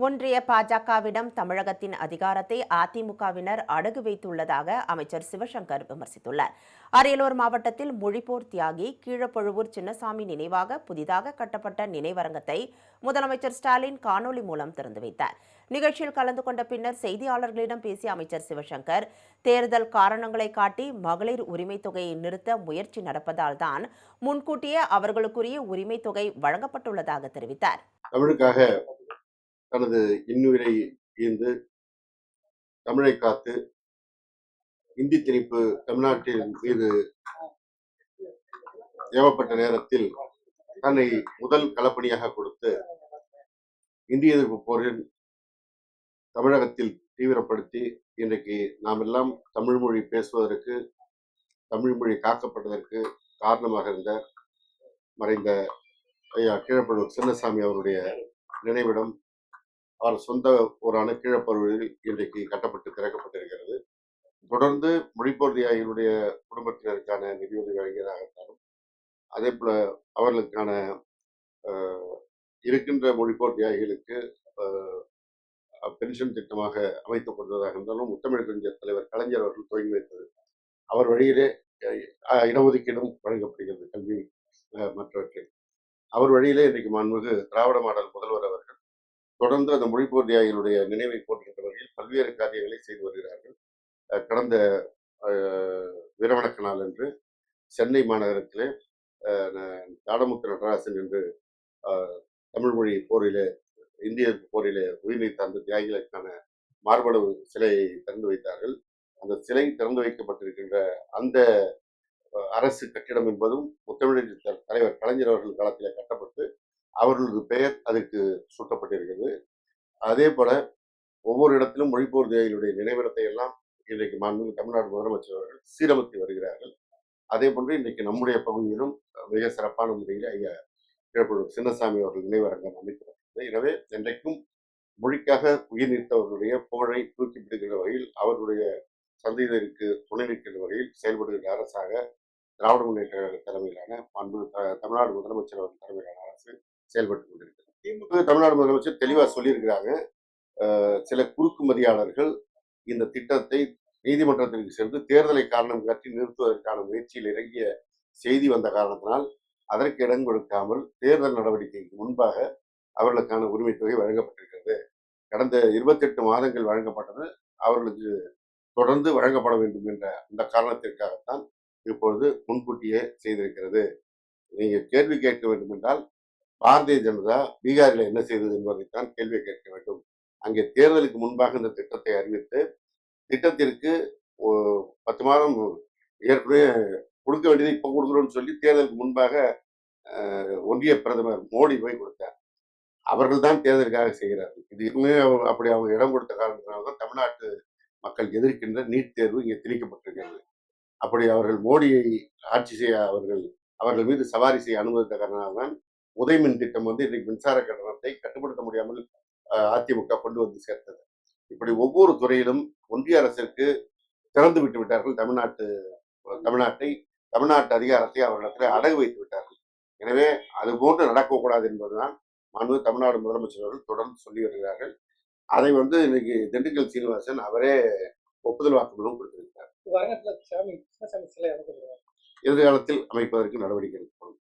ஒன்றிய பாஜகவிடம் தமிழகத்தின் அதிகாரத்தை அதிமுகவினர் அடகு வைத்துள்ளதாக அமைச்சர் சிவசங்கர் விமர்சித்துள்ளார். அரியலூர் மாவட்டத்தில் மொழிப்போர் தியாகி கீழப்பழுவூர் சின்னசாமி நினைவாக புதிதாக கட்டப்பட்ட நினைவரங்கத்தை முதலமைச்சர் ஸ்டாலின் காணொலி மூலம் திறந்து வைத்தார். நிகழ்ச்சியில் கலந்து கொண்ட பின்னர் செய்தியாளர்களிடம் பேசிய அமைச்சர் சிவசங்கர், தேர்தல் காரணங்களை காட்டி மகளிர் உரிமை தொகையை நிறுத்த முயற்சி நடப்பதால் தான் முன்கூட்டியே அவர்களுக்குரிய உரிமை தொகை வழங்கப்பட்டுள்ளதாக தெரிவித்தார். தனது இன்னுயிரை ஈந்து தமிழை காத்து இந்தி திணிப்பு தமிழ்நாட்டின் மீது ஏவப்பட்ட நேரத்தில் தன்னை முதல் களப்பணியாக கொடுத்து இந்திய எதிர்ப்பு போரில் தமிழகத்தில் தீவிரப்படுத்தி இன்றைக்கு நாம் எல்லாம் தமிழ் மொழி பேசுவதற்கு, தமிழ் மொழி காக்கப்பட்டதற்கு காரணமாக இருந்த மறைந்த ஐயா கீழப்பழுவூர் சின்னசாமி அவருடைய நினைவிடம் அவர் சொந்த ஊரான கீழப்பழுவூரில் இன்றைக்கு கட்டப்பட்டு திறக்கப்பட்டிருக்கிறது. தொடர்ந்து மொழிப்போர் தியாகிகளுடைய குடும்பத்தினருக்கான நிதியுதவி வழங்கியதாகத்தாலும், அதே போல அவர்களுக்கான இருக்கின்ற மொழிப்போர் தியாகிகளுக்கு பென்ஷன் திட்டமாக அமைத்துக் கொண்டதாக இருந்தாலும், முத்தமிழறிஞர் தலைவர் கலைஞர் அவர்கள் துவங்கி வைத்தது. அவர் வழியிலே இடஒதுக்கீடும் வழங்கப்படுகிறது, கல்வி மற்றவற்றை. அவர் வழியிலே இன்றைக்கு மாண்புமிகு திராவிட மாடல் முதல்வர் அவர்கள் தொடர்ந்து அந்த மொழிப்போர் தியாகிகளுடைய நினைவை போற்றுகின்ற வகையில் பல்வேறு காரியங்களை செய்து வருகிறார்கள். கடந்த வீரவணக்க நாள் என்று சென்னை மாநகரத்திலே தாடமுத்து நடராசன் என்று தமிழ் மொழி போரிலே, இந்திய போரிலே உயிர் நீத்த அந்த தியாகிகளுக்கான மார்பளவு சிலையை திறந்து வைத்தார்கள். அந்த சிலை திறந்து வைக்கப்பட்டிருக்கின்ற அந்த அரசு கட்டிடம் என்பதும் முத்தமிழறிஞர் தலைவர் கலைஞர் அவர்கள் காலத்திலே கட்டப்பட்டு அவர்களது பெயர் அதற்கு சூட்டப்பட்டிருக்கிறது. அதே போல ஒவ்வொரு இடத்திலும் மொழிப்போர் தியாகிகளுடைய நினைவிடத்தை எல்லாம் இன்றைக்கு மாண்புமிகு தமிழ்நாடு முதலமைச்சர் அவர்கள் சீரமைத்து வருகிறார்கள். அதே போன்று இன்றைக்கு நம்முடைய பகுதியிலும் மிக சிறப்பான முறையில் ஐயா கீழப்பழுவூர் சின்னசாமி அவர்கள் நினைவரங்கம் அமைக்கப்பட்டது. எனவே இன்றைக்கும் மொழிக்காக உயிர் நீத்தவர்களுடைய புகழை தூக்கி பிடிக்கின்ற வகையில், அவர்களுடைய சந்ததியினருக்கு துணை நிற்கின்ற வகையில் செயல்படுகின்ற அரசாக திராவிட முன்னேற்ற கழக தலைமையிலான தமிழ்நாடு முதலமைச்சர் அவர்கள் தலைமையிலான அரசு செயல்பட்டுக் கொண்டிருக்கிறது. திமுக தமிழ்நாடு முதலமைச்சர் தெளிவாக சொல்லியிருக்கிறாங்க, சில குறுக்குமதியாளர்கள் இந்த திட்டத்தை நீதிமன்றத்திற்கு சென்று தேர்தலை காரணம் காட்டி நிறுத்துவதற்கான முயற்சியில் இறங்கிய செய்தி வந்த காரணத்தினால் அதற்கு இடம் கொடுக்காமல் தேர்தல் நடவடிக்கைக்கு முன்பாக அவர்களுக்கான உரிமை தொகை வழங்கப்பட்டிருக்கிறது. கடந்த 28 மாதங்கள் வழங்கப்பட்டது அவர்களுக்கு தொடர்ந்து வழங்கப்பட வேண்டும் என்ற அந்த காரணத்திற்காகத்தான் இப்பொழுது முன்கூட்டியே செய்திருக்கிறது. நீங்க கேள்வி கேட்க வேண்டும் என்றால், பாரதிய ஜனதா பீகாரில் என்ன செய்தது என்பதைத்தான் கேள்வி கேட்க வேண்டும். அங்கே தேர்தலுக்கு முன்பாக இந்த திட்டத்தை அறிவித்து, திட்டத்திற்கு 10 மாதம் ஏற்கனவே கொடுக்க வேண்டியதை இப்ப கொடுக்குறோம்னு சொல்லி தேர்தலுக்கு முன்பாக ஒன்றிய பிரதமர் மோடி போய் கொடுத்தார். அவர்கள் தான் தேர்தலுக்காக செய்கிறார்கள். இதுவுமே அப்படி அவங்க இடம் கொடுத்த காரணத்தினால்தான் தமிழ்நாட்டு மக்கள் எதிர்க்கின்ற நீட் தேர்வு இங்கே திணிக்கப்பட்டிருக்கிறது. அப்படி அவர்கள் மோடியை ஆட்சி செய்ய அவர்கள் மீது சவாரி செய்ய அனுமதித்த காரணத்தால்தான் உதயமின் திட்டம் இன்றைக்கு மின்சார கட்டணத்தை கட்டுப்படுத்த முடியாமல் அதிமுக கொண்டு வந்து சேர்த்தது. இப்படி ஒவ்வொரு துறையிலும் ஒன்றிய அரசிற்கு திறந்து விட்டு விட்டார்கள். தமிழ்நாட்டு அதிகாரத்தை அவர்களிடத்தில் அடகு வைத்து விட்டார்கள். எனவே அது போன்று நடக்கக்கூடாது என்பதுதான் தமிழ்நாடு முதலமைச்சர் அவர்கள் தொடர்ந்து சொல்லி வருகிறார்கள். அதை இன்னைக்கு திண்டுக்கல் சீனிவாசன் அவரே ஒப்புதல் வாக்குமூலம் கொடுத்திருக்கிறார். எதிர்காலத்தில் அமைப்பதற்கு நடவடிக்கை எடுக்கப்படும்.